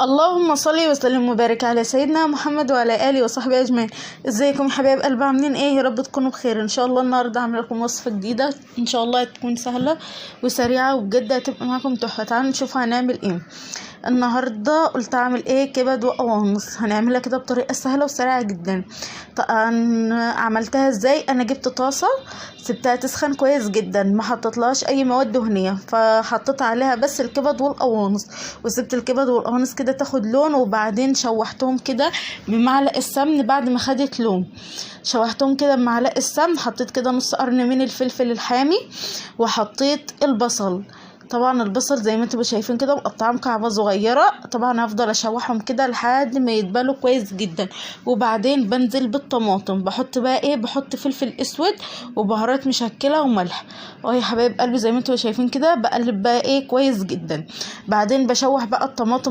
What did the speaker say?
اللهم صل وسلم وبارك على سيدنا محمد وعلى اله وصحبه اجمعين. ازيكم يا حبايب قلبي، عاملين ايه؟ يا رب تكونوا بخير ان شاء الله. النهارده هعمل لكم وصفه جديده ان شاء الله تكون سهله وسريعه وبجد هتبقى معاكم تحفه. تعالوا نشوف هنعمل ايه النهارده. قلت اعمل ايه؟ كبد وقوانص. هنعملها كده بطريقه سهله وسريعه جدا. طبعا عملتها ازاي؟ انا جبت طاسه سبتها تسخن كويس جدا، ما حطيتلهاش اي مواد دهنيه، فحطيت عليها بس الكبد والقوانص، وسبت الكبد والقوانص كده تاخد لون، وبعدين شوحتهم كده بمعلقه السمن. بعد ما خدت لون شوحتهم كده بمعلقه السمن، حطيت كده نص قرن من الفلفل الحامي، وحطيت البصل. طبعا البصل زي ما انتم شايفين كده مقطعه مكعبات صغيره. طبعا هفضل اشوحهم كده لحد ما يتبلوا كويس جدا، وبعدين بنزل بالطماطم. بحط بقى ايه؟ بحط فلفل اسود وبهارات مشكله وملح. اهو يا حبايب قلبي زي ما انتم شايفين كده بقلب بقى ايه كويس جدا. بعدين بشوح بقى الطماطم